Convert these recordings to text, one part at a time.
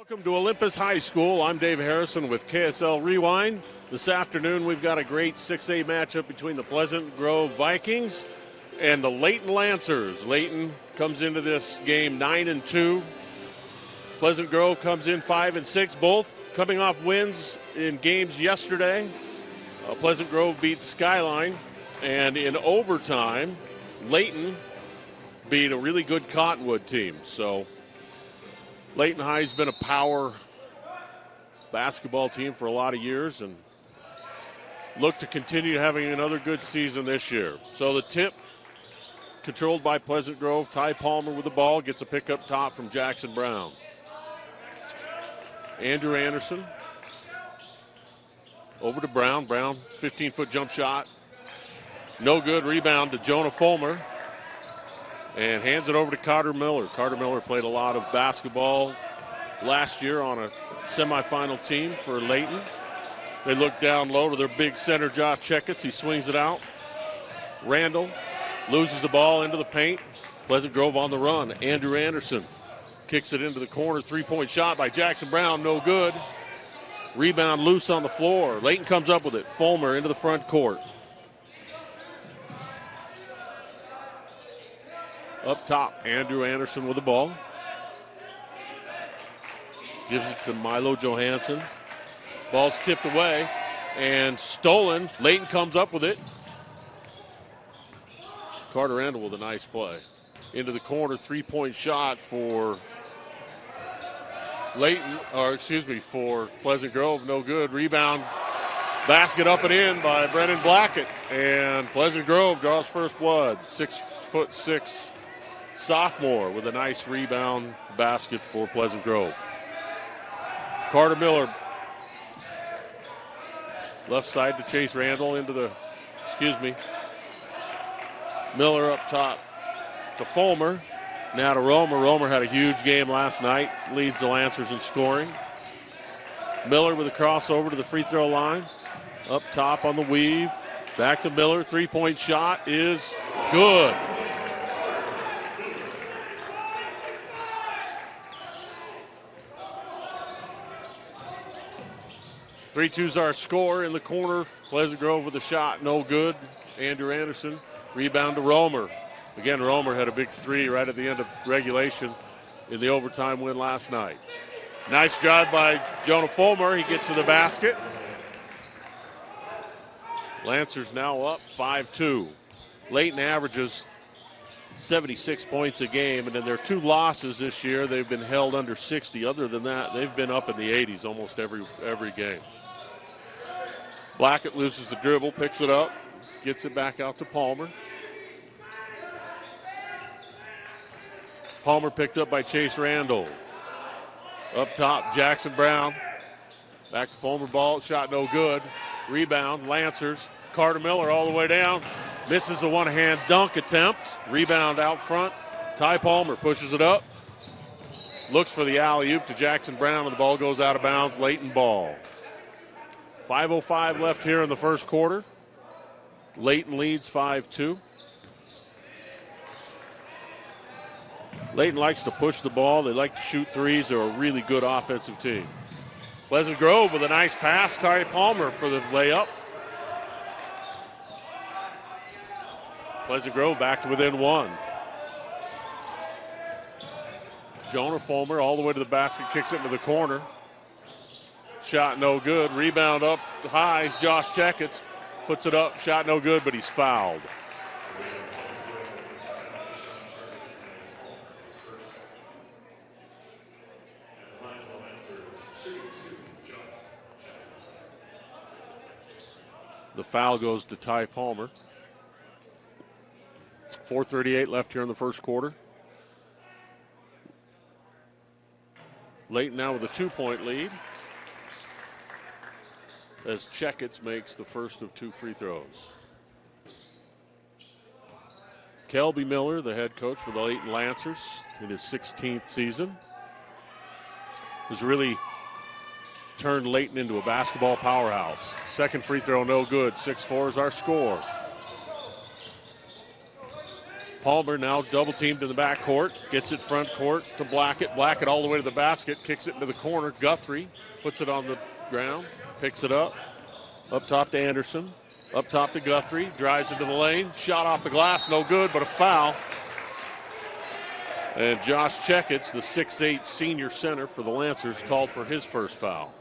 Welcome to Olympus High School. I'm Dave Harrison with KSL Rewind. This afternoon we've got a great 6A matchup between the Pleasant Grove Vikings and the Layton Lancers. Layton comes into this game 9-2. Pleasant Grove comes in 5-6, both coming off wins in games yesterday. Pleasant Grove beat Skyline, and in overtime, Layton beat a really good Cottonwood team. So Layton High's been a power basketball team for a lot of years and look to continue having another good season this year. So the tip controlled by Pleasant Grove. Ty Palmer with the ball, gets a pick up top from Jackson Brown. Andrew Anderson over to Brown. Brown, 15-foot jump shot. No good. Rebound to Jonah Fulmer. And hands it over to Carter Miller. Carter Miller played a lot of basketball last year on a semifinal team for Layton. They look down low to their big center, Josh Checketts. He swings it out. Randall loses the ball into the paint. Pleasant Grove on the run. Andrew Anderson kicks it into the corner. Three-point shot by Jackson Brown. No good. Rebound loose on the floor. Layton comes up with it. Fulmer into the front court. Up top, Andrew Anderson with the ball. Gives it to Milo Johansson. Ball's tipped away and stolen. Layton comes up with it. Carter Randall with a nice play. Into the corner, three-point shot for for Pleasant Grove. No good. Rebound, basket up and in by Brennan Blackett. And Pleasant Grove draws first blood. 6'6" sophomore with a nice rebound basket for Pleasant Grove. Carter Miller, left side to Chase Randall Miller up top to Fulmer. Now to Romer. Romer had a huge game last night, leads the Lancers in scoring. Miller with a crossover to the free throw line. Up top on the weave. Back to Miller. Three-point shot is good. 3-2's our score in the corner. Pleasant Grove with a shot, no good. Andrew Anderson, rebound to Romer. Again, Romer had a big three right at the end of regulation in the overtime win last night. Nice drive by Jonah Fulmer. He gets to the basket. Lancers now up 5-2. Layton averages 76 points a game, and in their two losses this year, they've been held under 60. Other than that, they've been up in the 80s almost every game. Blackett loses the dribble, picks it up, gets it back out to Palmer. Palmer picked up by Chase Randall. Up top, Jackson Brown. Back to Fulmer, ball, shot no good. Rebound, Lancers. Carter Miller all the way down. Misses a one-hand dunk attempt. Rebound out front. Ty Palmer pushes it up. Looks for the alley-oop to Jackson Brown, and the ball goes out of bounds. Layton ball. 5:05 left here in the first quarter. Layton leads 5-2. Layton likes to push the ball. They like to shoot threes. They're a really good offensive team. Pleasant Grove with a nice pass. Ty Palmer for the layup. Pleasant Grove back to within one. Jonah Fulmer all the way to the basket, kicks it into the corner. Shot no good. Rebound up high. Josh Checketts puts it up. Shot no good, but he's fouled. The foul goes to Ty Palmer. 4:38 left here in the first quarter. Layton now with a 2-point lead as Checketts makes the first of two free throws. Kelby Miller, the head coach for the Layton Lancers in his 16th season, has really turned Layton into a basketball powerhouse. Second free throw, no good. 6-4 is our score. Palmer now double teamed in the back court, gets it front court to Blackett. Blackett all the way to the basket, kicks it into the corner. Guthrie puts it on the ground, picks it up top to Anderson, up top to Guthrie, drives into the lane, shot off the glass, no good, but a foul. And Josh Checketts, the 6'8 senior center for the Lancers, called for his first foul.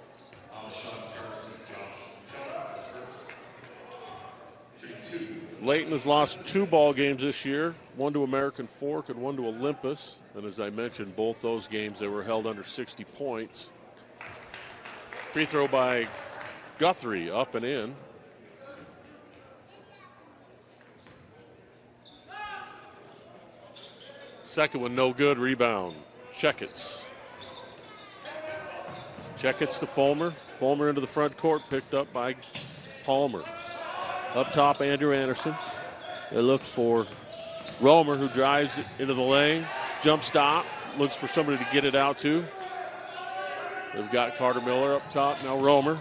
Layton has lost 2 ball games this year, one to American Fork and one to Olympus. And as I mentioned, both those games they were held under 60 points. Free throw by Guthrie, up and in. Second one, no good. Rebound, Checketts. Checketts to Fulmer. Fulmer into the front court, picked up by Palmer. Up top, Andrew Anderson. They look for Romer, who drives into the lane. Jump stop, looks for somebody to get it out to. They've got Carter Miller up top, now Romer.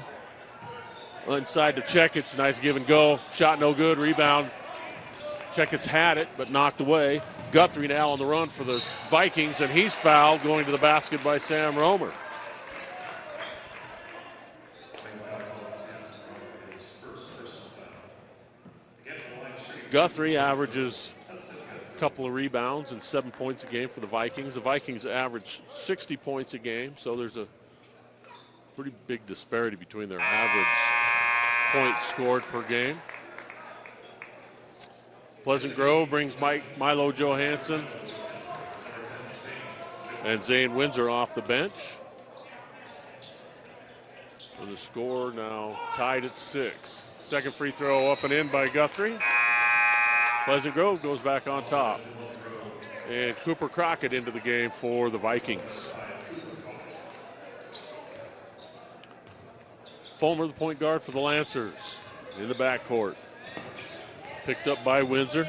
Inside to Checketts, nice give and go. Shot no good, rebound. Checketts had it, but knocked away. Guthrie now on the run for the Vikings, and he's fouled going to the basket by Sam Romer. Guthrie averages a couple of rebounds and 7 points a game for the Vikings. The Vikings average 60 points a game, so there's a pretty big disparity between their average points scored per game. Pleasant Grove brings Milo Johansson and Zane Windsor off the bench. And the score now tied at 6. Second free throw up and in by Guthrie. Pleasant Grove goes back on top. And Cooper Crockett into the game for the Vikings. Fulmer, the point guard for the Lancers, in the backcourt. Picked up by Windsor.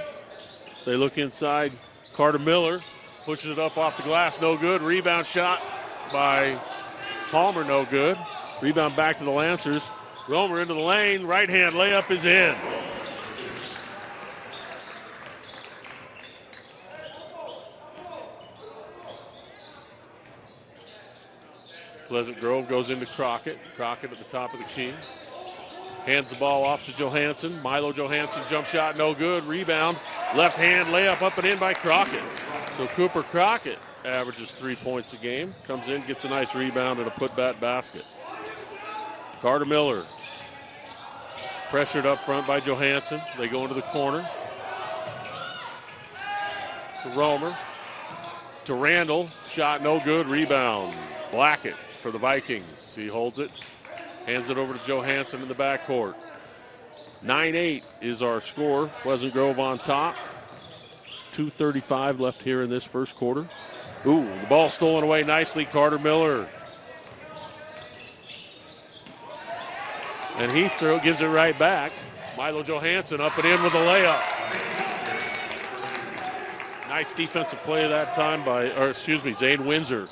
They look inside. Carter Miller pushes it up off the glass, no good. Rebound shot by Palmer, no good. Rebound back to the Lancers. Romer into the lane, right hand layup is in. Pleasant Grove goes into Crockett. Crockett at the top of the key. Hands the ball off to Johansson. Milo Johansson jump shot, no good. Rebound, left hand layup up and in by Crockett. So Cooper Crockett averages 3 points a game. Comes in, gets a nice rebound and a putback basket. Carter Miller pressured up front by Johansson. They go into the corner. To Romer. To Randall. Shot no good. Rebound. Blackett for the Vikings. He holds it. Hands it over to Johansson in the backcourt. 9-8 is our score. Pleasant Grove on top. 2:35 left here in this first quarter. Ooh, the ball stolen away nicely. Carter Miller. And he gives it right back. Milo Johansson up and in with a layup. Nice defensive play that time by, Zane Windsor.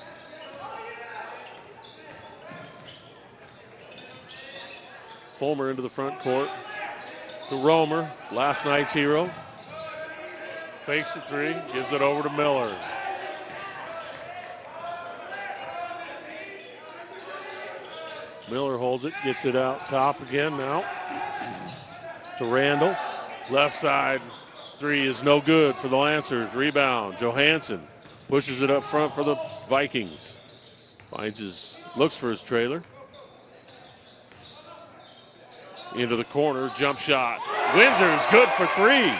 Fulmer into the front court to Romer, last night's hero. Fakes the three, gives it over to Miller. Miller holds it, gets it out top again now to Randall. Left side three is no good for the Lancers. Rebound, Johansson pushes it up front for the Vikings. Looks for his trailer. Into the corner, jump shot. Windsor's good for three.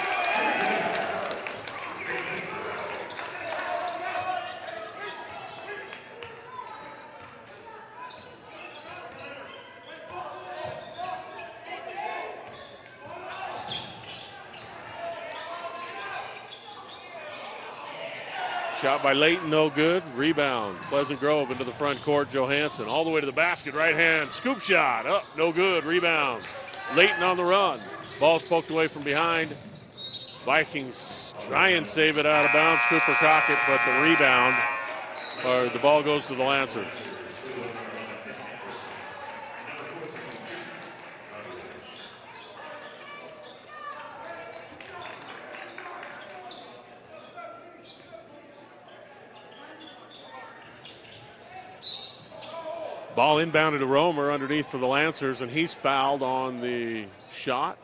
Shot by Layton, no good. Rebound, Pleasant Grove into the front court. Johansson all the way to the basket, right hand, scoop shot, up, no good. Rebound, Layton on the run. Ball's poked away from behind. Vikings try and save it out of bounds. Cooper Crockett, but the ball goes to the Lancers. Ball inbounded to Romer underneath for the Lancers, and he's fouled on the shot.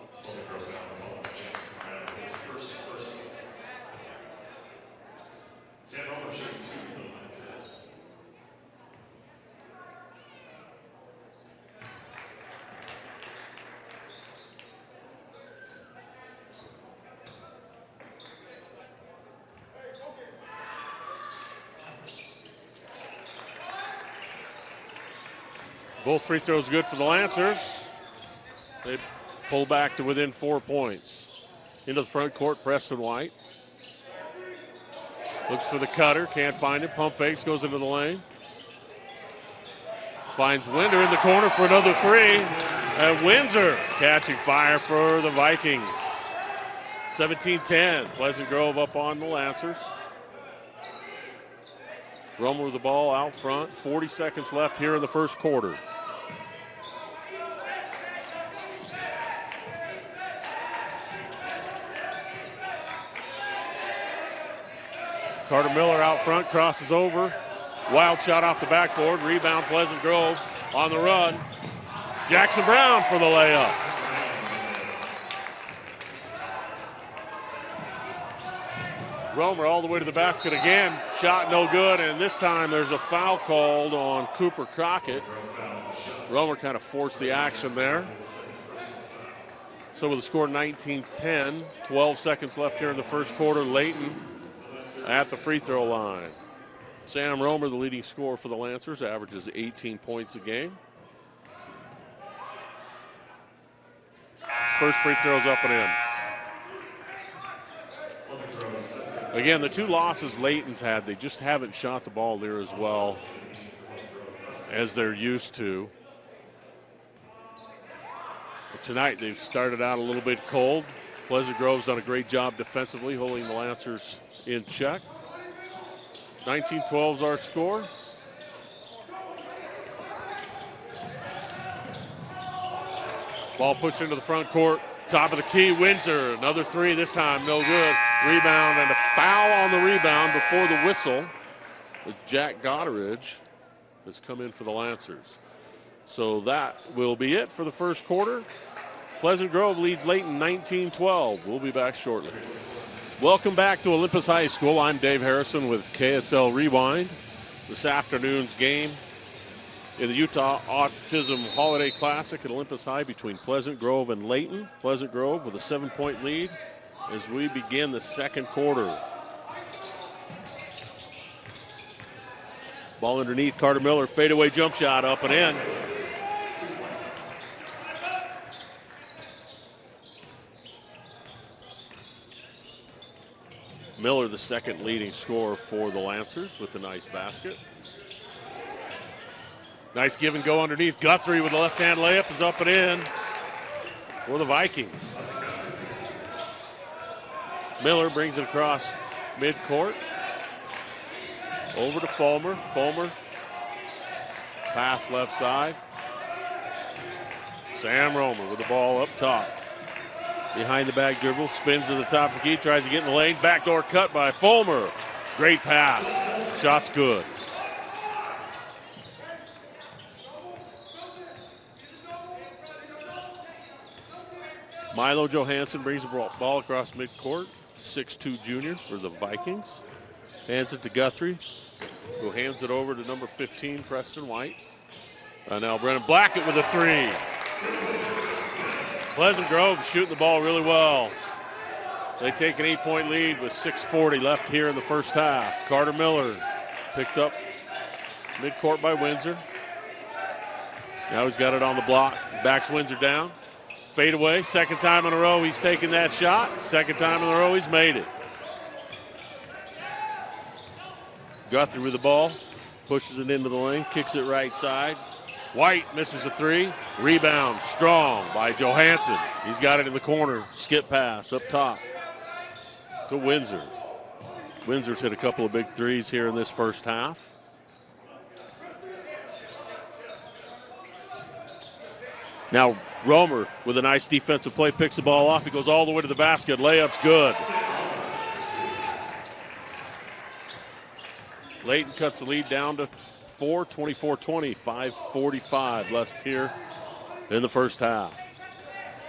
Both free throws good for the Lancers. They pull back to within 4 points. Into the front court, Preston White. Looks for the cutter, can't find it. Pump fakes, goes into the lane. Finds Winder in the corner for another three. And Windsor catching fire for the Vikings. 17-10. Pleasant Grove up on the Lancers. Romer with the ball out front. 40 seconds left here in the first quarter. Carter Miller out front, crosses over. Wild shot off the backboard. Rebound Pleasant Grove on the run. Jackson Brown for the layup. Romer all the way to the basket again. Shot no good, and this time there's a foul called on Cooper Crockett. Romer kind of forced the action there. So with the score 19-10, 12 seconds left here in the first quarter, Layton at the free throw line. Sam Romer, the leading scorer for the Lancers, averages 18 points a game. First free throw's up and in. Again, the two losses Layton's had, they just haven't shot the ball near as well as they're used to. But tonight they've started out a little bit cold. Pleasant Grove's done a great job defensively, holding the Lancers in check. 19-12 is our score. Ball pushed into the front court. Top of the key, Windsor. Another three, this time no good. Rebound and a foul on the rebound before the whistle. With Jack Gotteridge has come in for the Lancers. So that will be it for the first quarter. Pleasant Grove leads Layton 19-12. We'll be back shortly. Welcome back to Olympus High School. I'm Dave Harrison with KSL Rewind. This afternoon's game in the Utah Autism Holiday Classic at Olympus High between Pleasant Grove and Layton. Pleasant Grove with a 7-point lead as we begin the second quarter. Ball underneath, Carter Miller, fadeaway jump shot up and in. Miller, the second leading scorer for the Lancers, with a nice basket. Nice give and go underneath. Guthrie with the left-hand layup is up and in for the Vikings. Miller brings it across midcourt. Over to Fulmer. Fulmer. Pass left side. Sam Romer with the ball up top. Behind the back dribble, spins to the top of the key, tries to get in the lane. Backdoor cut by Fulmer. Great pass. Shot's good. Milo Johansson brings the ball across midcourt. 6'2" junior for the Vikings. Hands it to Guthrie, who hands it over to number 15, Preston White. Now Brennan Blackett with a three. Pleasant Grove shooting the ball really well. They take an 8-point lead with 6:40 left here in the first half. Carter Miller picked up midcourt by Windsor. Now he's got it on the block. Backs Windsor down. Fade away. Second time in a row he's taken that shot. Second time in a row he's made it. Guthrie with the ball. Pushes it into the lane. Kicks it right side. White misses a three. Rebound strong by Johansson. He's got it in the corner. Skip pass up top to Windsor. Windsor's hit a couple of big threes here in this first half. Now Romer with a nice defensive play, picks the ball off. He goes all the way to the basket. Layup's good. Layton cuts the lead down to 24, 24-20, 5:45 left here in the first half.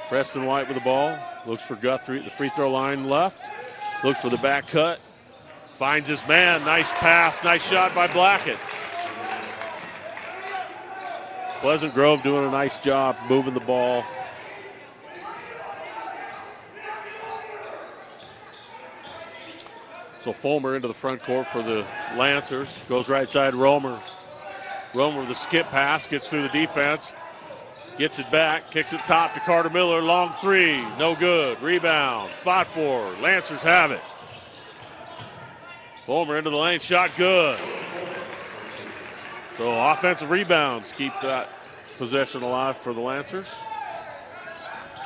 Preston White with the ball, looks for Guthrie at the free throw line left, looks for the back cut, finds his man, nice pass, nice shot by Blackett. Pleasant Grove doing a nice job moving the ball. So Fulmer into the front court for the Lancers. Goes right side, Romer. Romer with a skip pass, gets through the defense. Gets it back, kicks it top to Carter Miller. Long three, no good. Rebound, fought for. Lancers have it. Fulmer into the lane, shot good. So offensive rebounds keep that possession alive for the Lancers.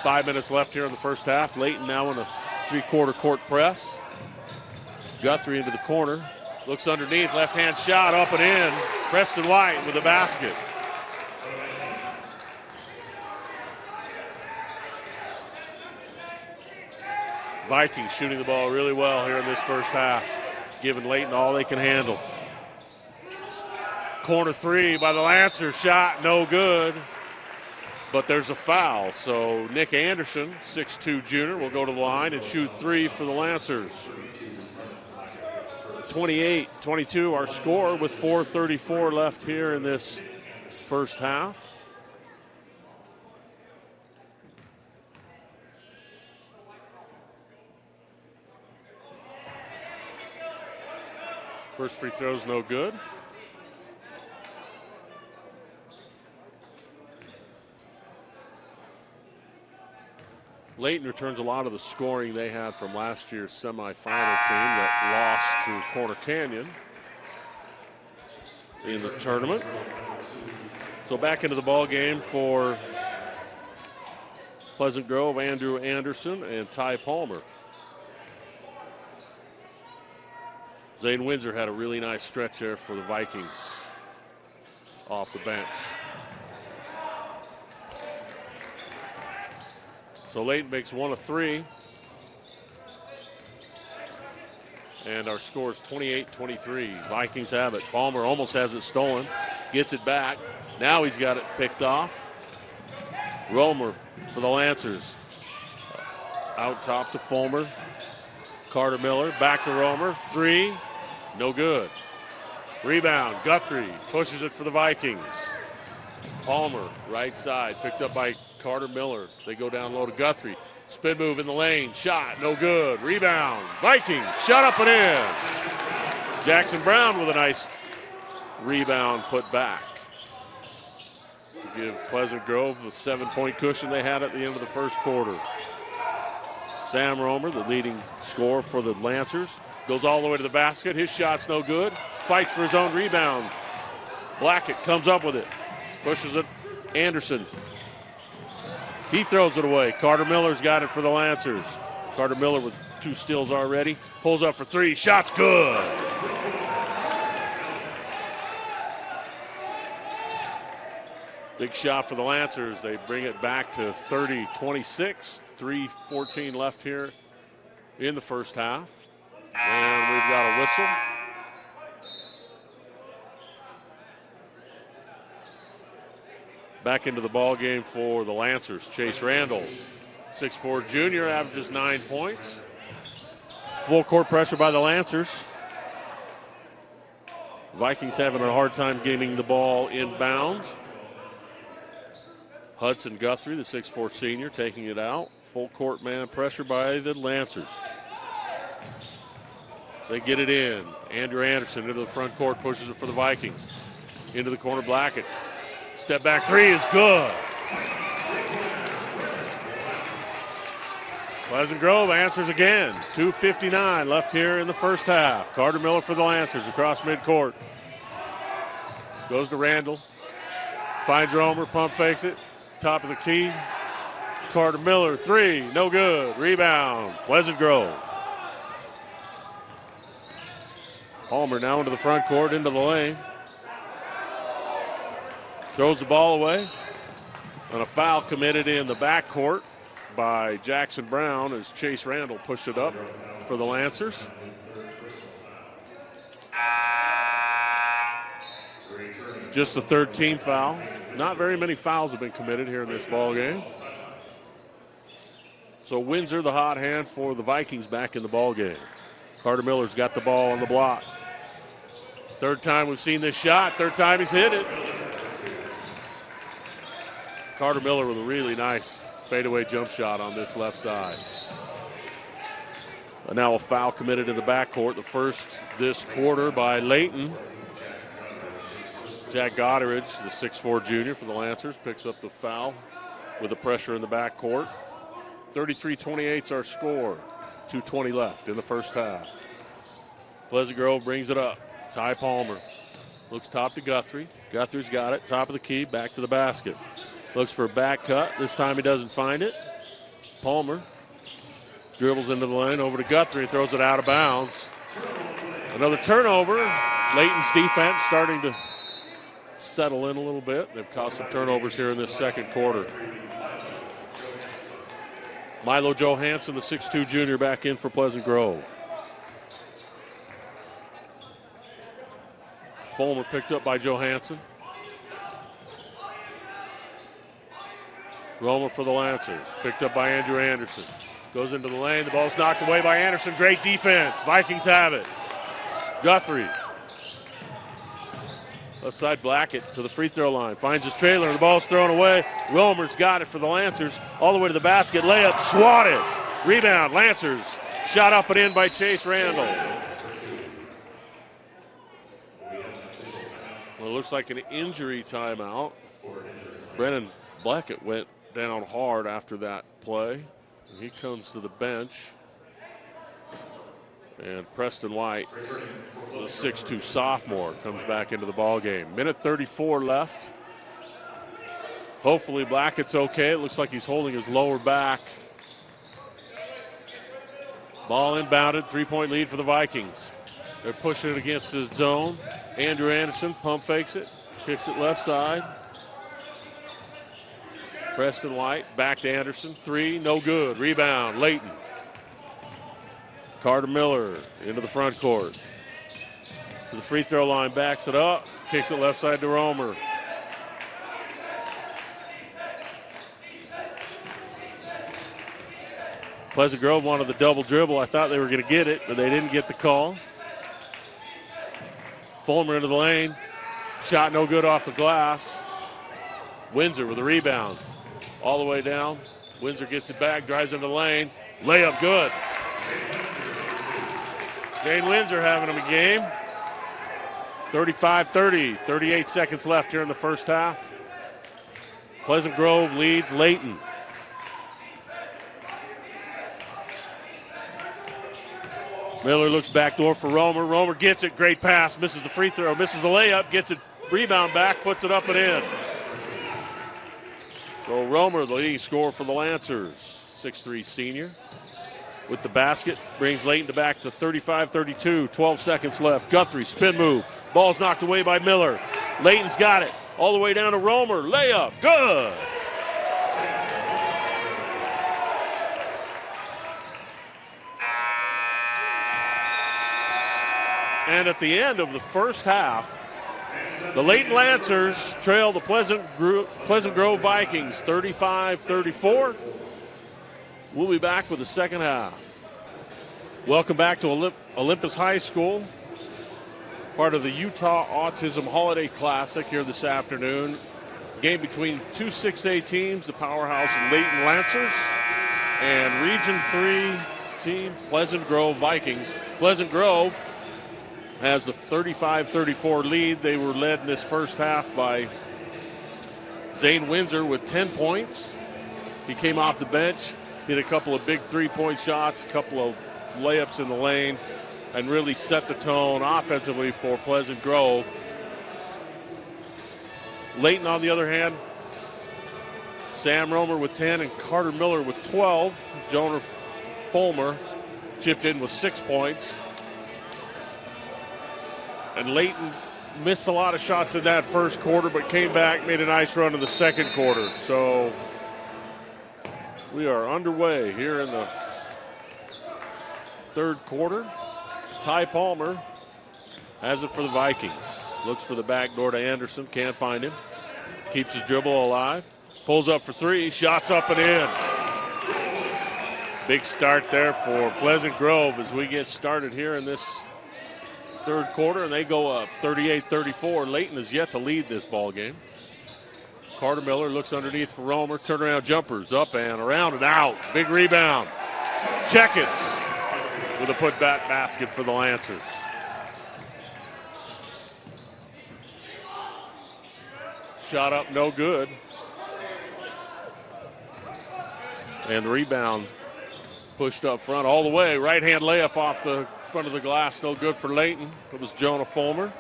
5 minutes left here in the first half. Layton now in a three-quarter court press. Guthrie into the corner. Looks underneath, left-hand shot up and in. Preston White with the basket. Vikings shooting the ball really well here in this first half, giving Layton all they can handle. Corner three by the Lancers, shot no good, but there's a foul. So Nick Anderson, 6'2 junior, will go to the line and shoot three for the Lancers. 28-22 our score with 4:34 left here in this first half. First free throw's no good. Layton returns a lot of the scoring they had from last year's semifinal team that lost to Corner Canyon in the tournament. So back into the ball game for Pleasant Grove, Andrew Anderson and Ty Palmer. Zane Windsor had a really nice stretch there for the Vikings off the bench. So Layton makes one of three. And our score is 28-23. Vikings have it. Palmer almost has it stolen. Gets it back. Now he's got it picked off. Romer for the Lancers. Out top to Fulmer. Carter Miller back to Romer. Three. No good. Rebound. Guthrie pushes it for the Vikings. Palmer, right side, picked up by Carter Miller. They go down low to Guthrie. Spin move in the lane. Shot, no good. Rebound. Vikings, shut up and in. Jackson Brown with a nice rebound put back to give Pleasant Grove the 7-point cushion they had at the end of the first quarter. Sam Romer, the leading scorer for the Lancers, goes all the way to the basket. His shot's no good. Fights for his own rebound. Blackett comes up with it. Pushes it. Anderson. He throws it away. Carter Miller's got it for the Lancers. Carter Miller with 2 steals already. Pulls up for three. Shot's good. Big shot for the Lancers. They bring it back to 30-26. 3:14 left here in the first half. And we've got a whistle. Back into the ball game for the Lancers. Chase Randall, 6'4 junior, averages 9 points. Full court pressure by the Lancers. Vikings having a hard time getting the ball inbounds. Hudson Guthrie, the 6'4 senior, taking it out. Full court man pressure by the Lancers. They get it in. Andrew Anderson into the front court, pushes it for the Vikings. Into the corner, Blackett. Step back three is good. Pleasant Grove answers again. 2:59 left here in the first half. Carter Miller for the Lancers across midcourt. Goes to Randall. Finds Romer, pump fakes it. Top of the key. Carter Miller, three, no good. Rebound, Pleasant Grove. Palmer now into the front court, into the lane. Throws the ball away. And a foul committed in the backcourt by Jackson Brown as Chase Randall pushed it up for the Lancers. Just the third team foul. Not very many fouls have been committed here in this ball game. So Windsor, the hot hand for the Vikings, back in the ball game. Carter Miller's got the ball on the block. Third time we've seen this shot. Third time he's hit it. Carter Miller with a really nice fadeaway jump shot on this left side. And now a foul committed in the backcourt. The first this quarter by Layton. Jack Goddard, the 6'4 junior for the Lancers, picks up the foul with the pressure in the backcourt. 33-28's our score. 2:20 left in the first half. Pleasant Grove brings it up. Ty Palmer looks top to Guthrie. Guthrie's got it. Top of the key, back to the basket. Looks for a back cut. This time he doesn't find it. Palmer dribbles into the lane, over to Guthrie, throws it out of bounds. Another turnover. Layton's defense starting to settle in a little bit. They've caused some turnovers here in this second quarter. Milo Johansson, the 6'2 junior, back in for Pleasant Grove. Fulmer picked up by Johansson. Romer for the Lancers, picked up by Andrew Anderson. Goes into the lane, the ball's knocked away by Anderson. Great defense, Vikings have it. Guthrie. Left side Blackett to the free throw line. Finds his trailer and the ball's thrown away. Romer's got it for the Lancers. All the way to the basket. Layup swatted. Rebound. Lancers. Shot up and in by Chase Randall. Well, it looks like an injury timeout. Brennan Blackett went down hard after that play. He comes to the bench. And Preston White, the 6'2 sophomore, comes back into the ball game. Minute 34 left. Hopefully Blackett's okay. It looks like he's holding his lower back. Ball inbounded, three-point lead for the Vikings. They're pushing it against the zone. Andrew Anderson pump fakes it, kicks it left side. Preston White back to Anderson. Three, no good. Rebound, Layton. Carter Miller into the front court. To the free throw line, backs it up, kicks it left side to Romer. Pleasant Grove wanted the double dribble. I thought they were going to get it, but they didn't get the call. Fulmer into the lane. Shot no good off the glass. Windsor with a rebound. All the way down. Windsor gets it back, drives into the lane. Layup good. Jane Windsor having him a game. 35-30, 38 seconds left here in the first half. Pleasant Grove leads Layton. Miller looks backdoor for Romer. Romer gets it, great pass, misses the free throw, misses the layup, gets it, rebound back, puts it up and in. So Romer, the leading scorer for the Lancers, 6'3 senior. With the basket, brings Layton back to 35-32, 12 seconds left. Guthrie, spin move. Ball's knocked away by Miller. Layton's got it. All the way down to Romer. Layup, good. And at the end of the first half, the Layton Lancers trail the Pleasant Grove Vikings 35-34. We'll be back with the second half. Welcome back to Olympus High School, part of the Utah Autism Holiday Classic here this afternoon. Game between two 6A teams, the powerhouse Layton Lancers and Region 3 team, Pleasant Grove Vikings. Pleasant Grove has the 35-34 lead. They were led in this first half by Zane Windsor with 10 points. He came off the bench, hit a couple of big three-point shots, a couple of layups in the lane, and really set the tone offensively for Pleasant Grove. Layton, on the other hand, Sam Romer with 10 and Carter Miller with 12. Jonah Fulmer chipped in with 6 points. And Layton missed a lot of shots in that first quarter, but came back, made a nice run in the second quarter. So we are underway here in the third quarter. Ty Palmer has it for the Vikings. Looks for the back door to Anderson. Can't find him. Keeps his dribble alive. Pulls up for three. Shots up and in. Big start there for Pleasant Grove as we get started here in this third quarter, and they go up 38-34. Layton has yet to lead this ball game. Carter Miller looks underneath for Romer. Turnaround jumpers up and around and out. Big rebound. Checkets with a put-back basket for the Lancers. Shot up, no good. And the rebound pushed up front all the way. Right-hand layup off the front of the glass, no good for Layton. It was Jonah Fulmer.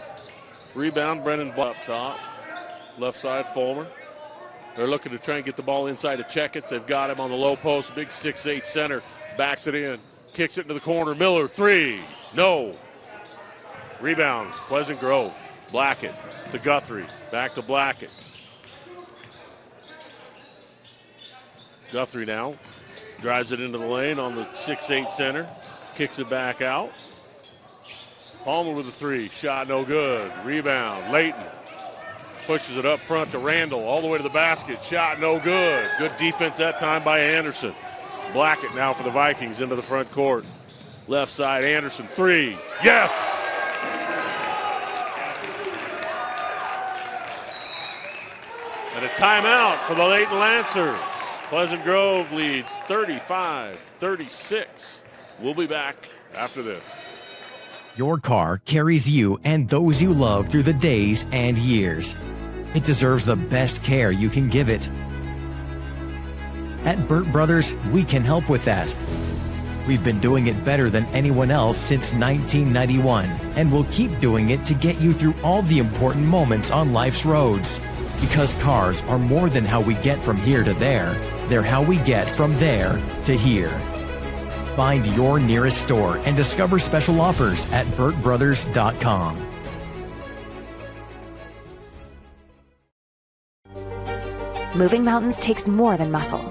Rebound, Brennan up top. Left side, Fulmer. They're looking to try and get the ball inside of Checkets. They've got him on the low post. Big 6'8" center. Backs it in. Kicks it into the corner. Miller, three. No. Rebound, Pleasant Grove. Blackett to Guthrie. Back to Blackett. Guthrie now drives it into the lane on the 6'8" center. Kicks it back out. Palmer with a three. Shot no good. Rebound, Layton. Pushes it up front to Randall, all the way to the basket. Shot no good. Good defense that time by Anderson. Blackett now for the Vikings into the front court. Left side, Anderson, three. Yes! And a timeout for the Layton Lancers. Pleasant Grove leads 35-36. We'll be back after this. Your car carries you and those you love through the days and years. It deserves the best care you can give it. At Burt Brothers, we can help with that. We've been doing it better than anyone else since 1991, and we'll keep doing it to get you through all the important moments on life's roads. Because cars are more than how we get from here to there, they're how we get from there to here. Find your nearest store and discover special offers at burtbrothers.com. Moving mountains takes more than muscle.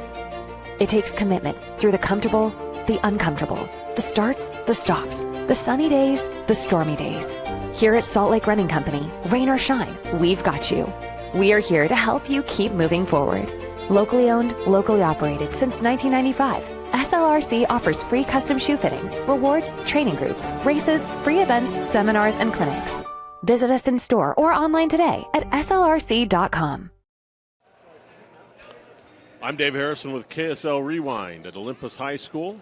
It takes commitment through the comfortable, the uncomfortable, the starts, the stops, the sunny days, the stormy days. Here at Salt Lake Running Company, rain or shine, we've got you. We are here to help you keep moving forward. Locally owned, locally operated since 1995. SLRC offers free custom shoe fittings, rewards, training groups, races, free events, seminars, and clinics. Visit us in store or online today at slrc.com. I'm Dave Harrison with KSL Rewind at Olympus High School.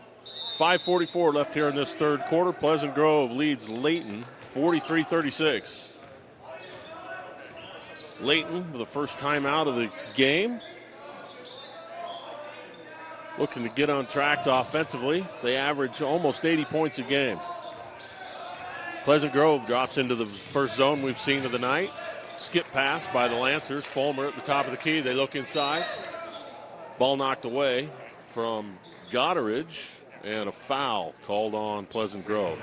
5:44 left here in this third quarter. Pleasant Grove leads Layton 43-36. Layton with the first time out of the game. Looking to get on track offensively. They average almost 80 points a game. Pleasant Grove drops into the first zone we've seen of the night. Skip pass by the Lancers. Fulmer at the top of the key. They look inside. Ball knocked away from Goddardge, and a foul called on Pleasant Grove.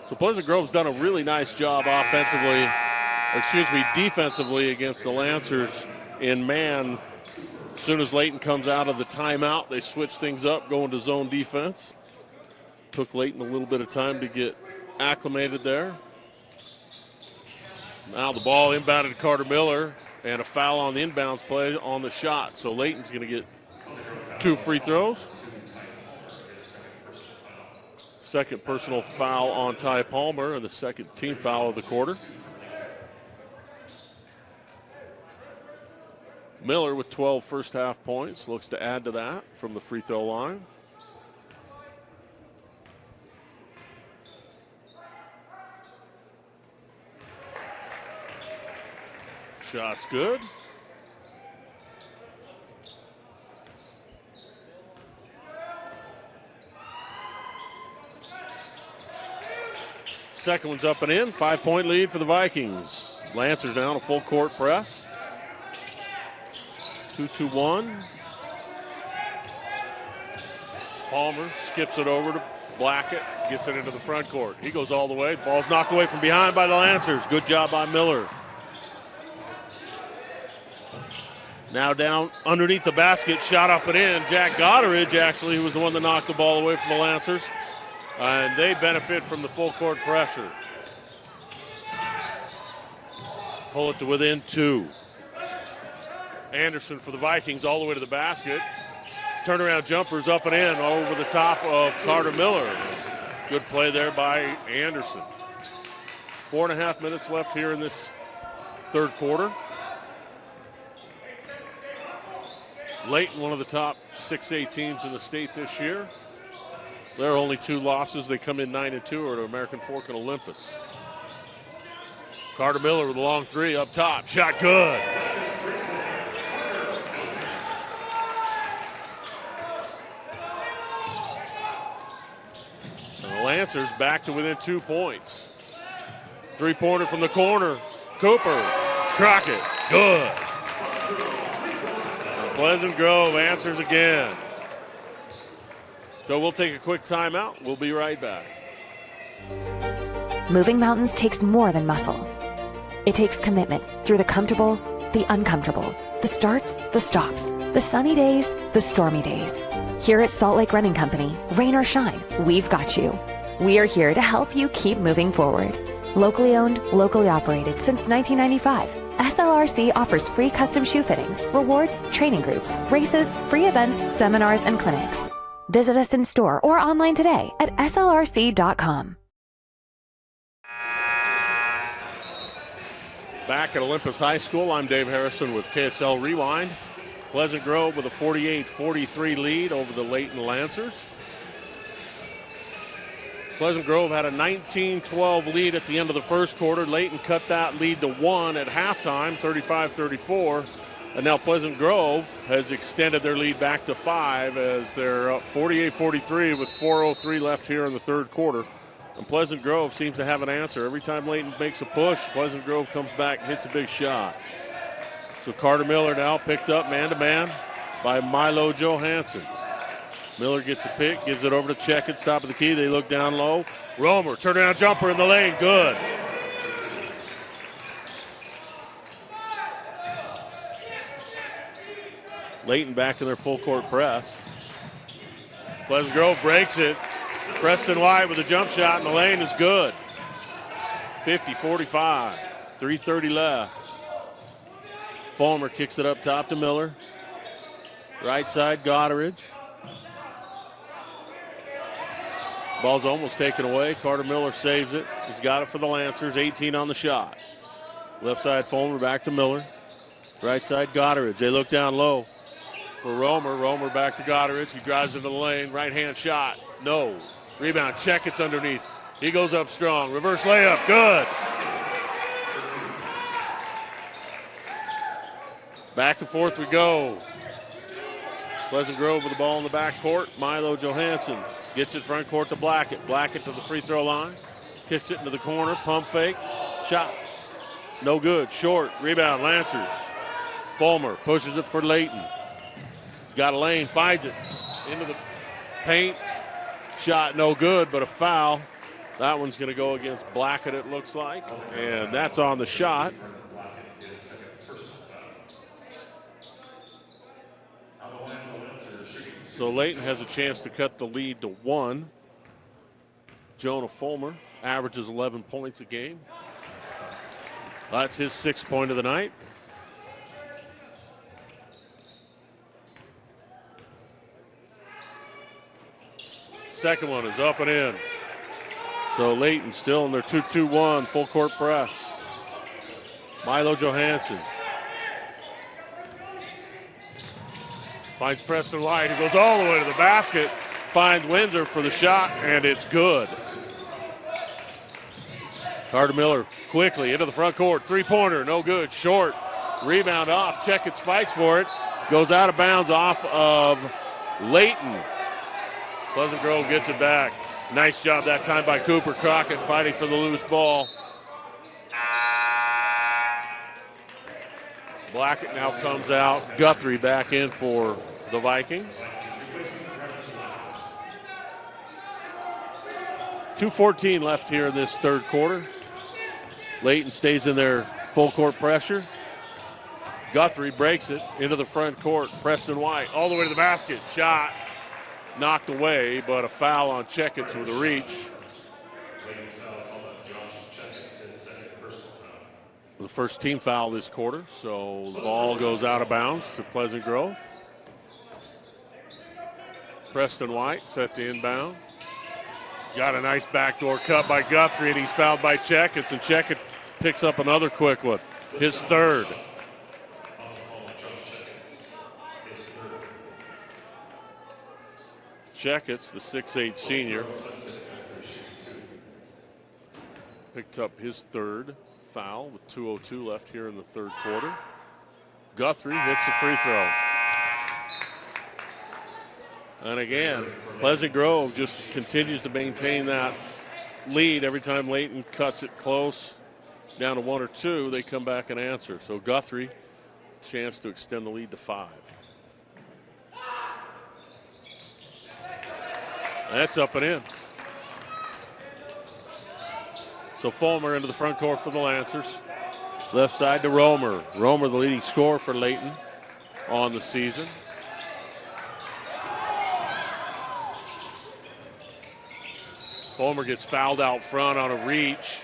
So Pleasant Grove's done a really nice job defensively against the Lancers in man. As soon as Layton comes out of the timeout, they switch things up, going to zone defense. Took Layton a little bit of time to get acclimated there. Now the ball inbounded to Carter Miller, and a foul on the inbounds play on the shot. So Layton's going to get 2 free throws. Second personal foul on Ty Palmer, and the second team foul of the quarter. Miller with 12 first half points, looks to add to that from the free throw line. Shot's good. Second one's up and in. 5-point lead for the Vikings. Lancers now in a full court press. 2-2-1. Palmer skips it over to Blackett, gets it into the front court. He goes all the way. The ball's knocked away from behind by the Lancers. Good job by Miller. Now down underneath the basket, shot up and in. Jack Goddardge, actually, who was the one that knocked the ball away from the Lancers. And they benefit from the full court pressure. pull it to within 2. Anderson for the Vikings all the way to the basket. Turnaround jumpers up and in over the top of Carter Miller. Good play there by Anderson. 4.5 minutes left here in this third quarter. Layton, one of the top 6A teams in the state this year. Their only 2 losses. They come in 9-2 are to American Fork and Olympus. Carter Miller with a long 3 up top. Shot good. And the Lancers back to within 2 points. 3-pointer from the corner. Cooper. Crockett. Good. And Pleasant Grove answers again. So we'll take a quick timeout. We'll be right back. Moving mountains takes more than muscle. It takes commitment through the comfortable, the uncomfortable, the starts, the stops, the sunny days, the stormy days. Here at Salt Lake Running Company, rain or shine, we've got you. We are here to help you keep moving forward. Locally owned, locally operated since 1995. SLRC offers free custom shoe fittings, rewards, training groups, races, free events, seminars, and clinics. Visit us in store or online today at slrc.com. Back at Olympus High School, I'm Dave Harrison with KSL Rewind. Pleasant Grove with a 48-43 lead over the Layton Lancers. Pleasant Grove had a 19-12 lead at the end of the first quarter. Layton cut that lead to 1 at halftime, 35-34. And now Pleasant Grove has extended their lead back to 5 as they're up 48-43 with 4:03 left here in the third quarter. And Pleasant Grove seems to have an answer. Every time Layton makes a push, Pleasant Grove comes back and hits a big shot. So Carter Miller now picked up man-to-man by Milo Johansson. Miller gets a pick, gives it over to Checkett, top of the key. They look down low. Romer, turnaround jumper in the lane, good. Layton back in their full court press. Pleasant Grove breaks it. Preston White with a jump shot in the lane is good. 50-45, 3:30 left. Fulmer kicks it up top to Miller. Right side, Goddard. Ball's almost taken away. Carter Miller saves it. He's got it for the Lancers, 18 on the shot. Left side, Fulmer back to Miller. Right side, Goddard. They look down low for Romer. Romer back to Goddard. He drives into the lane. Right-hand shot. No. Rebound. Checkett's underneath. He goes up strong. Reverse layup. Good. Back and forth we go. Pleasant Grove with the ball in the back court. Milo Johansson gets it front court to Blackett. Blackett to the free throw line. Kicks it into the corner. Pump fake. Shot. No good. Short. Rebound. Lancers. Fulmer pushes it for Layton. He's got a lane. Finds it. Into the paint. Shot no good, but a foul. That one's going to go against Blackett, it looks like. And that's on the shot. So Layton has a chance to cut the lead to 1. Jonah Fulmer averages 11 points a game. That's his 6th point of the night. Second one is up and in. So Layton still in their 2-2-1 full court press. Milo Johansson finds Preston White, who goes all the way to the basket, finds Windsor for the shot, and it's good. Carter Miller quickly into the front court. Three-pointer, no good. Short. Rebound off. Checkett fights for it. Goes out of bounds off of Layton. Pleasant Grove gets it back. Nice job that time by Cooper Crockett fighting for the loose ball. Blackett now comes out. Guthrie back in for the Vikings. 2:14 left here in this third quarter. Layton stays in their full court pressure. Guthrie breaks it into the front court. Preston White all the way to the basket. Shot knocked away, but a foul on Checkett with a reach. The first team foul this quarter, so the ball goes out of bounds to Pleasant Grove. Preston White set to inbound. Got a nice backdoor cut by Guthrie, and he's fouled by Checketts, and Checketts picks up another quick one, his third. Checketts, the 6'8" senior, picked up his third foul with 2:02 left here in the third quarter. Guthrie hits the free throw. And again, Pleasant Grove just continues to maintain that lead. Every time Layton cuts it close, down to 1 or 2, they come back and answer. So Guthrie, chance to extend the lead to 5. That's up and in. So Fulmer into the front court for the Lancers. Left side to Romer. Romer, the leading scorer for Layton on the season. Fulmer gets fouled out front on a reach.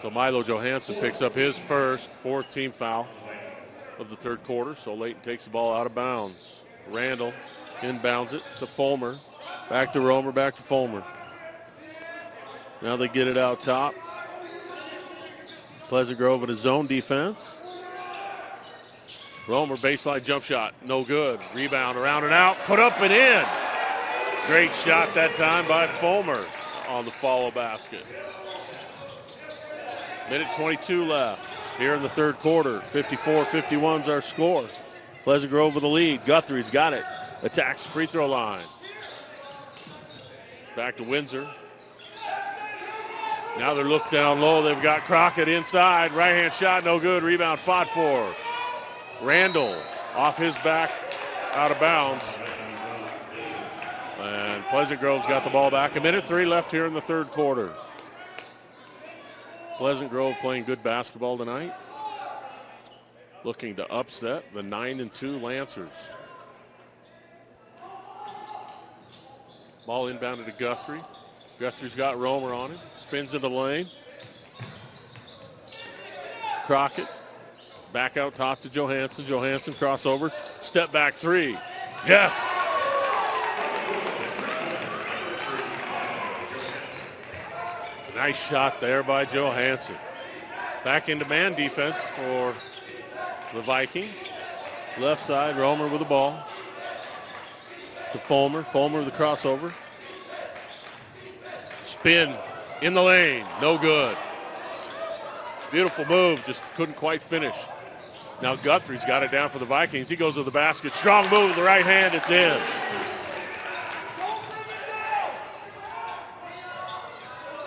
So Milo Johansson picks up his first, 4th team foul of the third quarter. So Layton takes the ball out of bounds. Randall inbounds it to Fulmer. Back to Romer, back to Fulmer. Now they get it out top. Pleasant Grove in a zone defense. Romer, baseline jump shot, no good. Rebound, around and out, put up and in. Great shot that time by Fulmer on the follow basket. Minute 22 left here in the third quarter. 54-51's our score. Pleasant Grove with the lead. Guthrie's got it. Attacks the free throw line. Back to Windsor. Now they're looked down low. They've got Crockett inside. Right-hand shot, no good. Rebound fought for. Randall off his back, out of bounds. And Pleasant Grove's got the ball back. 1:03 left here in the third quarter. Pleasant Grove playing good basketball tonight. Looking to upset the 9-2 Lancers. Ball inbounded to Guthrie. Guthrie's got Romer on him. Spins into the lane. Crockett. Back out top to Johansson. Johansson crossover. Step back three. Yes! Nice shot there by Johansson. Back into man defense for the Vikings. Left side, Romer with the ball. To Fulmer. Fulmer with the crossover. Spin in the lane. No good. Beautiful move. Just couldn't quite finish. Now Guthrie's got it down for the Vikings. He goes to the basket. Strong move with the right hand. It's in.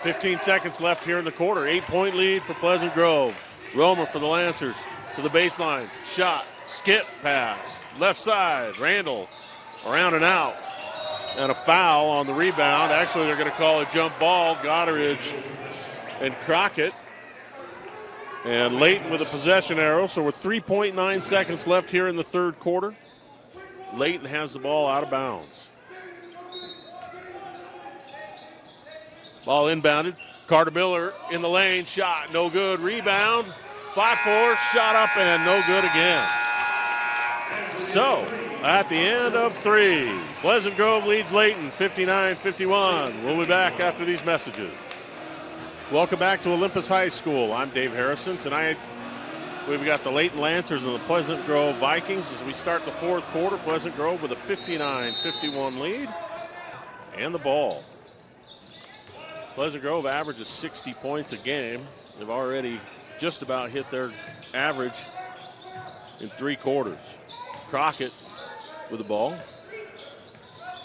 .15 seconds left here in the quarter. 8-point lead for Pleasant Grove. Romer for the Lancers to the baseline. Shot. Skip pass. Left side. Randall around and out. And a foul on the rebound. Actually, they're going to call a jump ball. Goddardge and Crockett. And Layton with a possession arrow. So with 3.9 seconds left here in the third quarter, Layton has the ball out of bounds. Ball inbounded. Carter Miller in the lane. Shot. No good. Rebound. 5-4. Shot up and no good again. So at the end of 3, Pleasant Grove leads Layton 59-51. We'll be back after these messages. Welcome back to Olympus High School. I'm Dave Harrison. Tonight we've got the Layton Lancers and the Pleasant Grove Vikings as we start the fourth quarter. Pleasant Grove with a 59-51 lead and the ball. Pleasant Grove averages 60 points a game. They've already just about hit their average in 3 quarters. Crockett with the ball.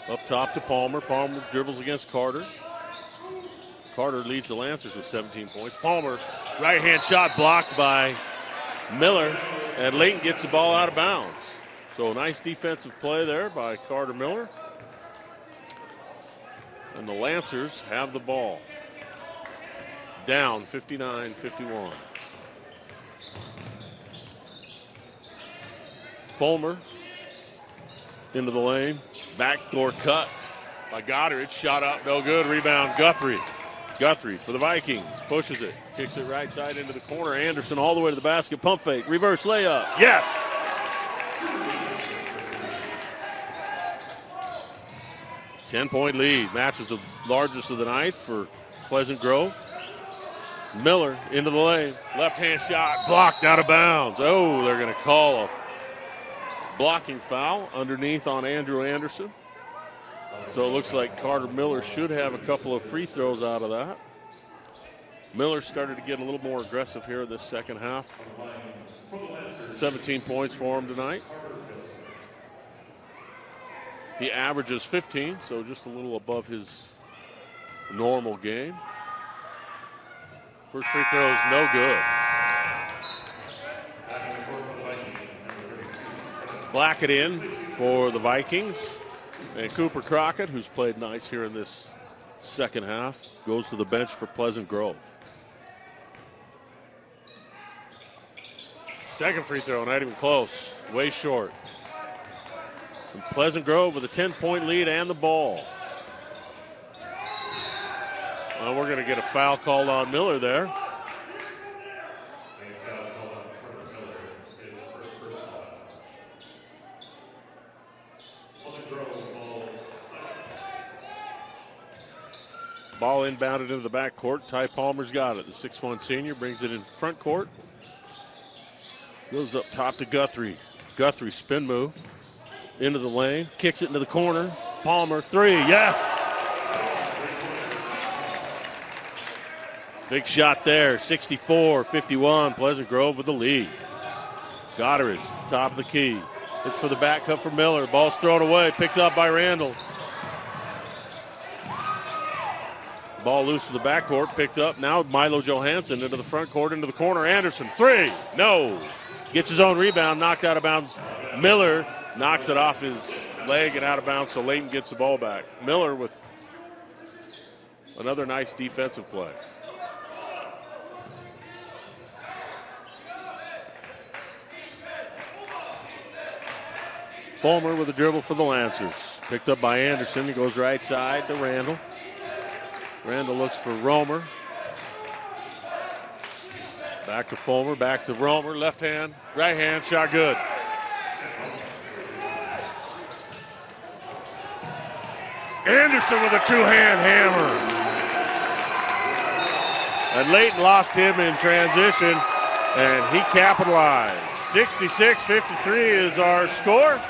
Up top to Palmer. Palmer dribbles against Carter. Carter leads the Lancers with 17 points. Palmer, right-hand shot blocked by Miller, and Layton gets the ball out of bounds. So nice defensive play there by Carter Miller. And the Lancers have the ball. Down 59-51. Fulmer into the lane. Backdoor cut. by Goddard. Shot up, no good. Rebound, Guthrie. Guthrie for the Vikings. Pushes it. Kicks it right side into the corner. Anderson all the way to the basket. Pump fake. Reverse layup. Yes! 10-point lead. Matches the largest of the night for Pleasant Grove. Miller into the lane. Left-hand shot. Blocked out of bounds. Oh, they're going to call a blocking foul underneath on Andrew Anderson. So it looks like Carter Miller should have a couple of free throws out of that. Miller started to get a little more aggressive here in this second half. 17 points for him tonight. He averages 15, so just a little above his normal game. First free throw is no good. Blackett in for the Vikings. And Cooper Crockett, who's played nice here in this second half, goes to the bench for Pleasant Grove. Second free throw, not even close. Way short. And Pleasant Grove with a 10-point lead and the ball. Well, we're going to get a foul called on Miller there. Ball inbounded into the backcourt. Ty Palmer's got it. The 6'1 senior brings it in front court. Goes up top to Guthrie. Guthrie spin move into the lane. Kicks it into the corner. Palmer, three. Yes! Big shot there. 64-51. Pleasant Grove with the lead. Goddard, top of the key. Looks for the back cut for Miller. Ball's thrown away. Picked up by Randall. Ball loose to the backcourt, picked up. Now Milo Johansson into the front court, into the corner. Anderson, three. No. Gets his own rebound, knocked out of bounds. Miller knocks it off his leg and out of bounds, so Layton gets the ball back. Miller with another nice defensive play. Fulmer with a dribble for the Lancers. Picked up by Anderson. He goes right side to Randall. Randall looks for Romer. Back to Fulmer, back to Romer. Left hand, right hand, shot good. Anderson with a two-hand hammer. And Layton lost him in transition, and he capitalized. 66-53 is our score.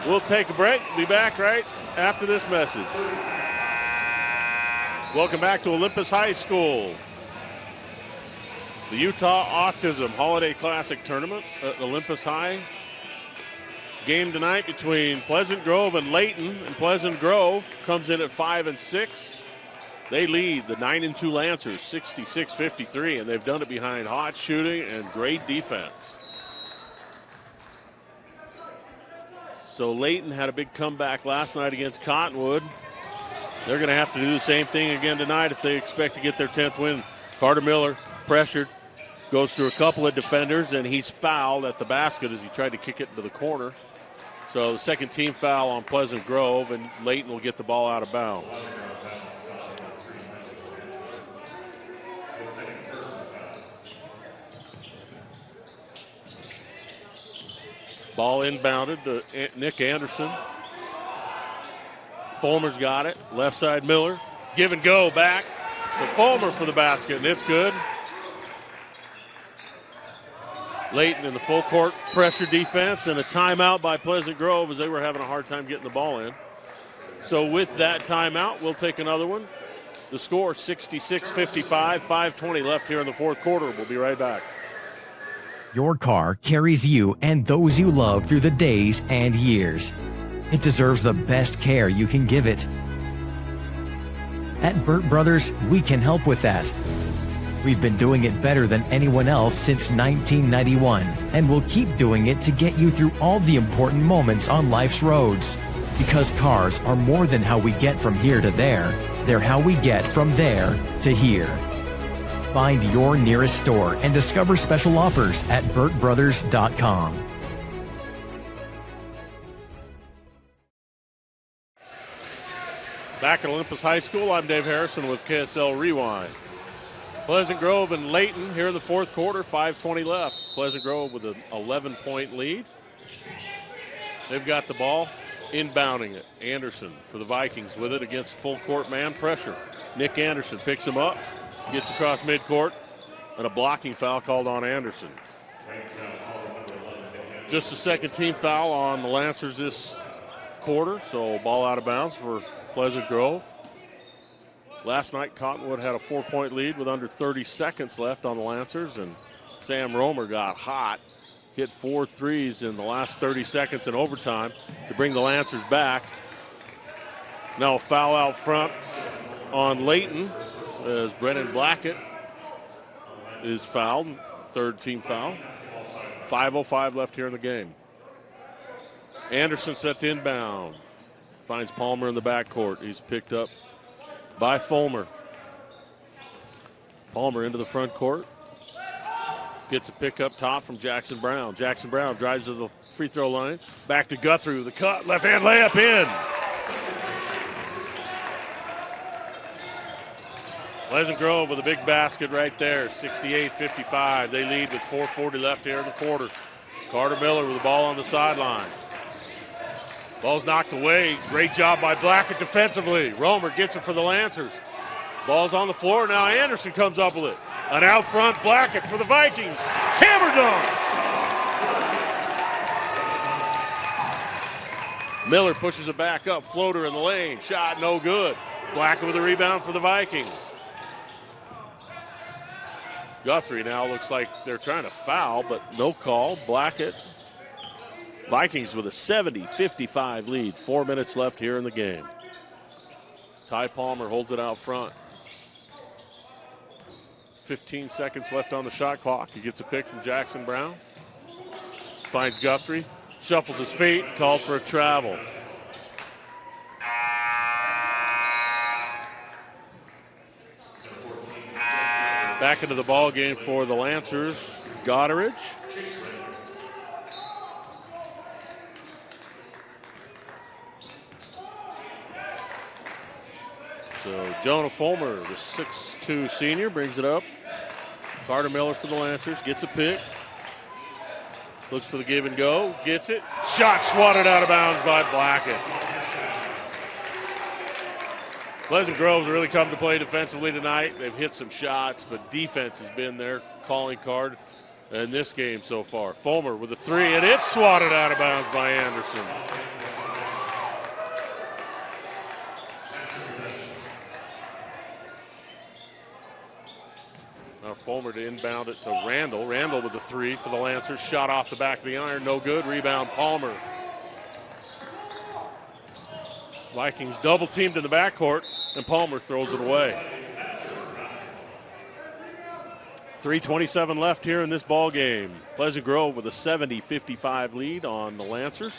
We'll take a break. Be back right after this message. Welcome back to Olympus High School. The Utah Autism Holiday Classic Tournament at Olympus High. Game tonight between Pleasant Grove and Layton. And Pleasant Grove comes in at 5-6. They lead the 9-2 Lancers 66-53, and they've done it behind hot shooting and great defense. So Layton had a big comeback last night against Cottonwood. They're going to have to do the same thing again tonight if they expect to get their 10th win. Carter Miller, pressured, goes through a couple of defenders, and he's fouled at the basket as he tried to kick it into the corner. So the second team foul on Pleasant Grove, and Layton will get the ball out of bounds. Ball inbounded to Nick Anderson. Fulmer's got it. Left side Miller. Give and go back to Fulmer for the basket, and it's good. Layton in the full court pressure defense, and a timeout by Pleasant Grove as they were having a hard time getting the ball in. So with that timeout, we'll take another one. The score 66-55, 5:20 left here in the fourth quarter. We'll be right back. Your car carries you and those you love through the days and years. It deserves the best care you can give it. At Burt Brothers, we can help with that. We've been doing it better than anyone else since 1991, and we'll keep doing it to get you through all the important moments on life's roads. Because cars are more than how we get from here to there, they're how we get from there to here. Find your nearest store and discover special offers at burtbrothers.com. Back at Olympus High School, I'm Dave Harrison with KSL Rewind. Pleasant Grove and Layton here in the fourth quarter, 5:20 left. Pleasant Grove with an 11-point lead. They've got the ball, inbounding it. Anderson for the Vikings with it against full court man pressure. Nick Anderson picks him up, gets across midcourt, and a blocking foul called on Anderson. Just a second team foul on the Lancers this quarter, so ball out of bounds for Pleasant Grove. Last night, Cottonwood had a 4-point lead with under 30 seconds left on the Lancers, and Sam Romer got hot, hit 4 threes in the last 30 seconds in overtime to bring the Lancers back. Now a foul out front on Layton as Brennan Blackett is fouled, third team foul. 5:05 left here in the game. Anderson set to inbound. Finds Palmer in the backcourt. He's picked up by Fulmer. Palmer into the front court. Gets a pick up top from Jackson Brown. Jackson Brown drives to the free throw line. Back to Guthrie. The cut. Left hand layup in. Pleasant Grove with a big basket right there. 68-55. They lead with 4:40 left here in the quarter. Carter Miller with the ball on the sideline. Ball's knocked away. Great job by Blackett defensively. Romer gets it for the Lancers. Ball's on the floor. Now Anderson comes up with it. An out front Blackett for the Vikings. Hammer dunk. Miller pushes it back up. Floater in the lane. Shot no good. Blackett with a rebound for the Vikings. Guthrie now looks like they're trying to foul, but no call. Blackett. Vikings with a 70-55 lead. 4 minutes left here in the game. Ty Palmer holds it out front. 15 seconds left on the shot clock. He gets a pick from Jackson Brown. Finds Guthrie. Shuffles his feet. Called for a travel. Back into the ball game for the Lancers. Goddard. So Jonah Fulmer, the 6'2 senior, brings it up. Carter Miller for the Lancers, gets a pick. Looks for the give and go, gets it. Shot swatted out of bounds by Blackett. Pleasant Grove's really come to play defensively tonight. They've hit some shots, but defense has been their calling card in this game so far. Fulmer with a 3, and it's swatted out of bounds by Anderson. Now Fulmer to inbound it to Randall. Randall with a 3 for the Lancers. Shot off the back of the iron, no good. Rebound Palmer. Vikings double teamed in the backcourt, and Palmer throws it away. 3:27 left here in this ball game. Pleasant Grove with a 70-55 lead on the Lancers.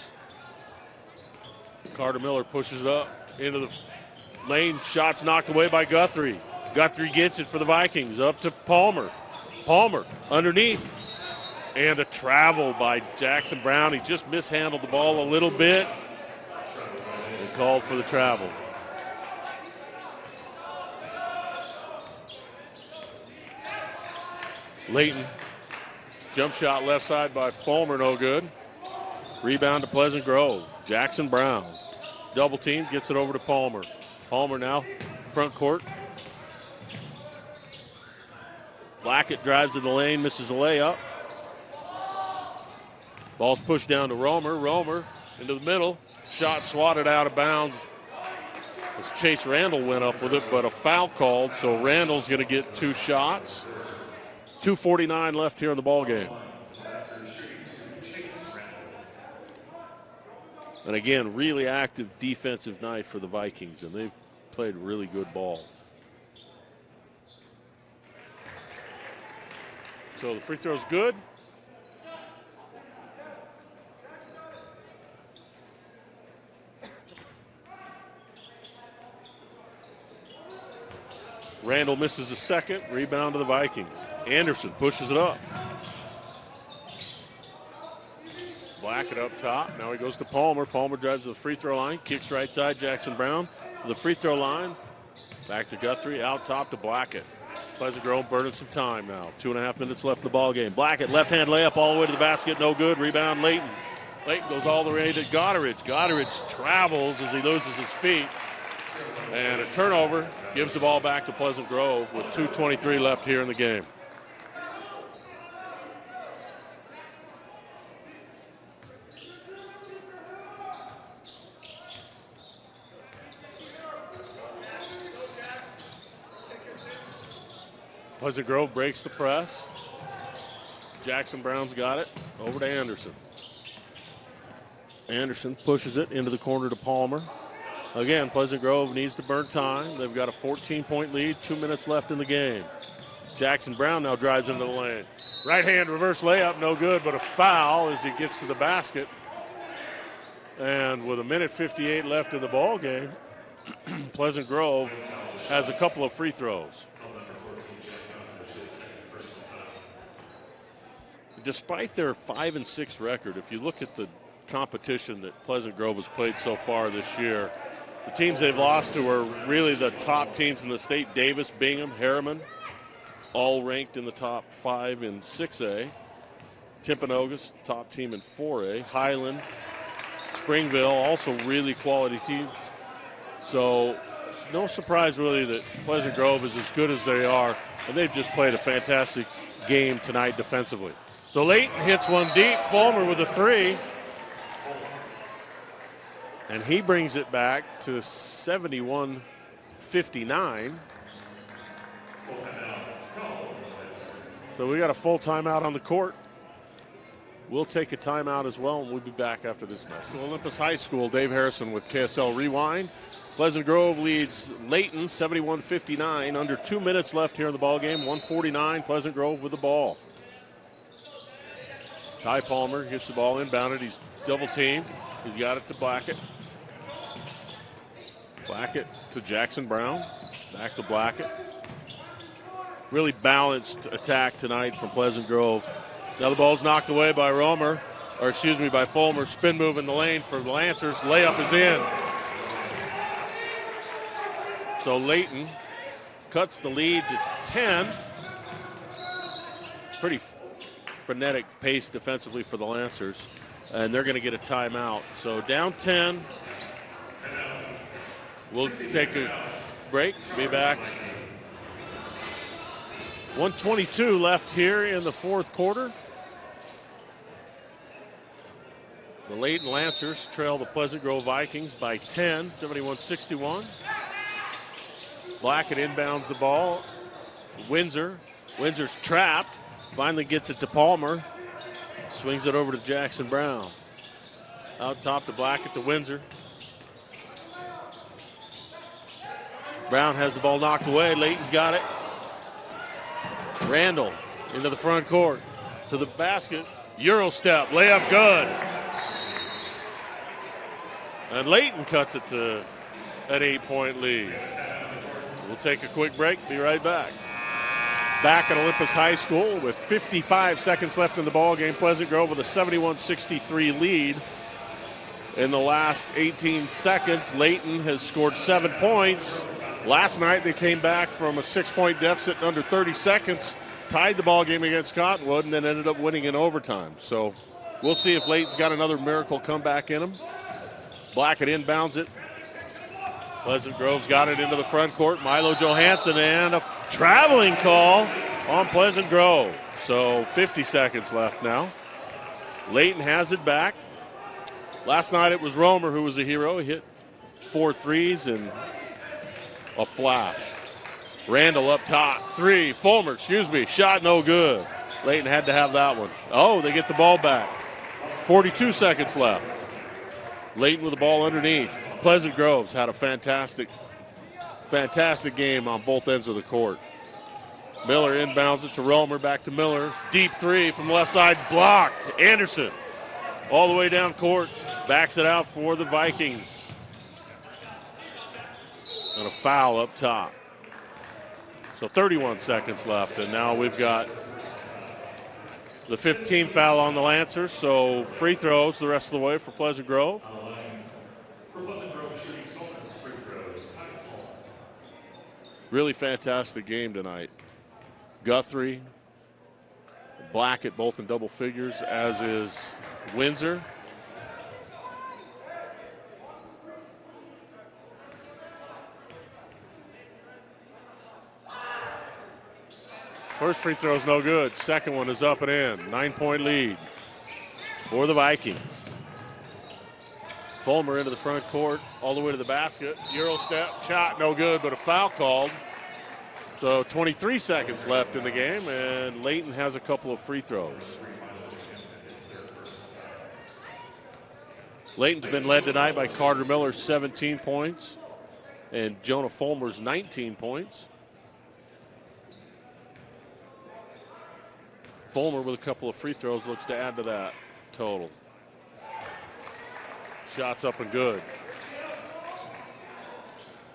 Carter Miller pushes up into the lane. Shots knocked away by Guthrie. Guthrie gets it for the Vikings. Up to Palmer. Palmer underneath. And a travel by Jackson Brown. He just mishandled the ball a little bit. And called for the travel. Layton. Jump shot left side by Fulmer, no good. Rebound to Pleasant Grove. Jackson Brown. Double team, gets it over to Palmer. Palmer now, front court. Blackett drives to the lane, misses a layup. Ball's pushed down to Romer. Romer into the middle. Shot swatted out of bounds as Chase Randall went up with it, but a foul called, so Randall's going to get 2 shots. 2:49 left here in the ball game. And again, really active defensive night for the Vikings, and they've played really good ball. So the free throw's good. Randall misses a second. Rebound to the Vikings. Anderson pushes it up. Blackett up top. Now he goes to Palmer. Palmer drives to the free throw line. Kicks right side. Jackson Brown to the free throw line. Back to Guthrie, out top to Blackett. Pleasant Grove burning some time now. 2.5 minutes left in the ball game. Blackett, left-hand layup all the way to the basket, no good. Rebound, Layton. Layton goes all the way to Goddard. Goddard travels as he loses his feet. And a turnover gives the ball back to Pleasant Grove with 2:23 left here in the game. Pleasant Grove breaks the press. Jackson Brown's got it. Over to Anderson. Anderson pushes it into the corner to Palmer. Again, Pleasant Grove needs to burn time. They've got a 14-point lead, 2 minutes left in the game. Jackson Brown now drives into the lane. Right hand reverse layup, no good, but a foul as he gets to the basket. And with 1:58 left in the ball game, Pleasant Grove has a couple of free throws. Despite their 5-6 record, if you look at the competition that Pleasant Grove has played so far this year, the teams they've lost to are really the top teams in the state. Davis, Bingham, Harriman, all ranked in the top 5 in 6A. Timpanogos, top team in 4A. Highland, Springville, also really quality teams. So it's no surprise really that Pleasant Grove is as good as they are, and they've just played a fantastic game tonight defensively. So Layton hits one deep. Fulmer with a three. And he brings it back to 71-59. So we got a full timeout on the court. We'll take a timeout as well, and we'll be back after this message. Olympus High School, Dave Harrison with KSL Rewind. Pleasant Grove leads Layton 71-59. Under 2 minutes left here in the ballgame. 149, Pleasant Grove with the ball. Ty Palmer gets the ball inbounded. He's double teamed. He's got it to Blackett. Blackett to Jackson Brown. Back to Blackett. Really balanced attack tonight from Pleasant Grove. Now the ball's knocked away by by Fulmer. Spin move in the lane for the Lancers. Layup is in. So Layton cuts the lead to 10. Pretty frenetic pace defensively for the Lancers. And they're going to get a timeout. So down 10. We'll take a break. Be back. 1:22 left here in the fourth quarter. The Layton Lancers trail the Pleasant Grove Vikings by 10, 71-61. Blackett inbounds the ball. Windsor's trapped. Finally gets it to Palmer. Swings it over to Jackson Brown. Out top to Blackett to Windsor. Brown has the ball knocked away. Layton's got it. Randall into the front court to the basket. Euro step, layup good. And Layton cuts it to an 8-point lead. We'll take a quick break, be right back. Back at Olympus High School with 55 seconds left in the ball game. Pleasant Grove with a 71-63 lead. In the last 18 seconds, Layton has scored 7 points. Last night they came back from a 6-point deficit in under 30 seconds, tied the ball game against Cottonwood, and then ended up winning in overtime. So we'll see if Layton's got another miracle comeback in him. Blackett inbounds it. Pleasant Grove's got it into the front court. Milo Johansson and a traveling call on Pleasant Grove. So 50 seconds left now. Layton has it back. Last night it was Romer who was a hero. He hit 4 threes and a flash. Randall up top. Fulmer, shot no good. Layton had to have that one. Oh, they get the ball back. 42 seconds left. Layton with the ball underneath. Pleasant Grove's had a fantastic game on both ends of the court. Miller inbounds it to Romer, back to Miller. Deep three from the left side, blocked. Anderson all the way down court, backs it out for the Vikings. And a foul up top. So 31 seconds left, and now we've got the 15th foul on the Lancers, so free throws the rest of the way for Pleasant Grove. For Pleasant Grove shooting bonus free throws, Really fantastic game tonight. Guthrie, Blackett both in double figures, as is Windsor. First free throw is no good. Second one is up and in. 9-point lead for the Vikings. Fulmer into the front court, all the way to the basket. Euro step, shot, no good, but a foul called. So 23 seconds left in the game, and Layton has a couple of free throws. Layton's been led tonight by Carter Miller's 17 points and Jonah Fulmer's 19 points. Fulmer with a couple of free throws looks to add to that total. Shots up and good.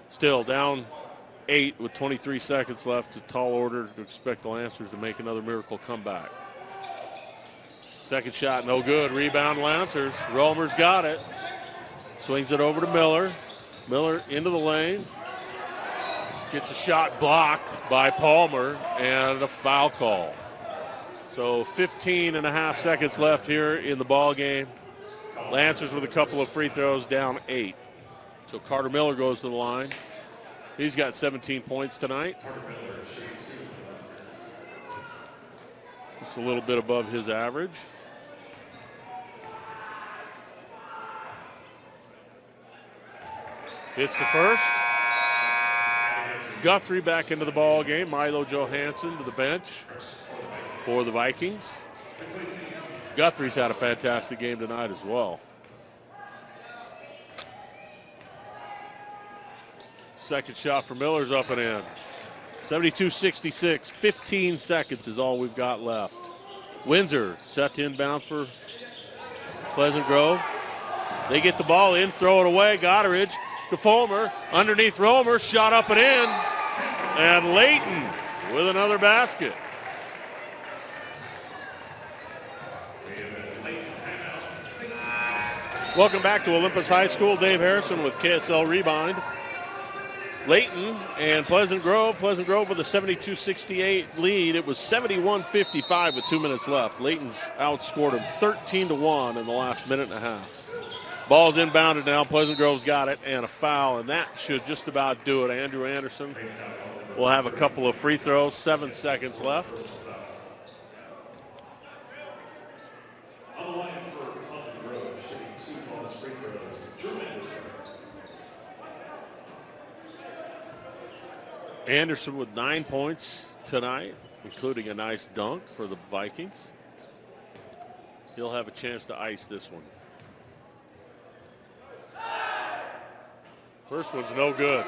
Still down 8 with 23 seconds left. It's a tall order to expect the Lancers to make another miracle comeback. Second shot, no good. Rebound, Lancers. Romer's got it. Swings it over to Miller. Miller into the lane. Gets a shot blocked by Palmer, and a foul call. So 15 and a half seconds left here in the ball game. Lancers with a couple of free throws, down 8. So Carter Miller goes to the line. He's got 17 points tonight. Just a little bit above his average. Hits the first. Guthrie back into the ball game. Milo Johansson to the bench for the Vikings. Guthrie's had a fantastic game tonight as well. Second shot for Miller's up and in. 72-66. 15 seconds is all we've got left. Windsor set to inbound for Pleasant Grove. They get the ball in, throw it away. Gotteridge to Fulmer. Underneath Romer, shot up and in. And Layton with another basket. Welcome back to Olympus High School. Dave Harrison with KSL Rewind. Layton and Pleasant Grove. Pleasant Grove with a 72-68 lead. It was 71-55 with 2 minutes left. Layton's outscored them 13-1 in the last minute and a half. Ball's inbounded now. Pleasant Grove's got it, and a foul, and that should just about do it. Andrew Anderson will have a couple of free throws. 7 seconds left. Anderson with 9 points tonight, including a nice dunk for the Vikings. He'll have a chance to ice this one. First one's no good.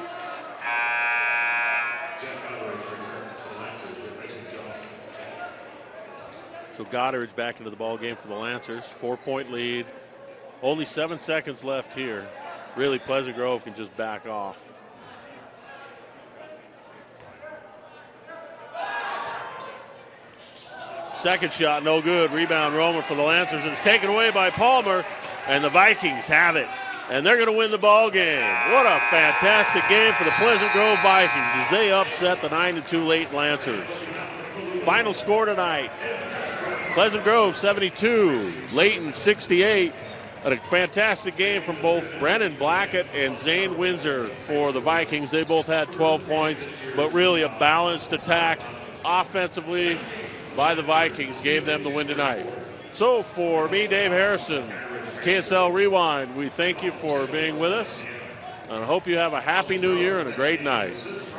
So Gotteridge back into the ball game for the Lancers. 4-point lead. Only 7 seconds left here. Really, Pleasant Grove can just back off. Second shot, no good. Rebound, Romer for the Lancers. It's taken away by Palmer, and the Vikings have it. And they're going to win the ball game. What a fantastic game for the Pleasant Grove Vikings as they upset the 9-2 Layton Lancers. Final score tonight, Pleasant Grove 72, Layton 68. A fantastic game from both Brennan Blackett and Zane Windsor for the Vikings. They both had 12 points, but really a balanced attack offensively by the Vikings gave them the win tonight. So for me, Dave Harrison, KSL Rewind, we thank you for being with us, and I hope you have a happy new year and a great night.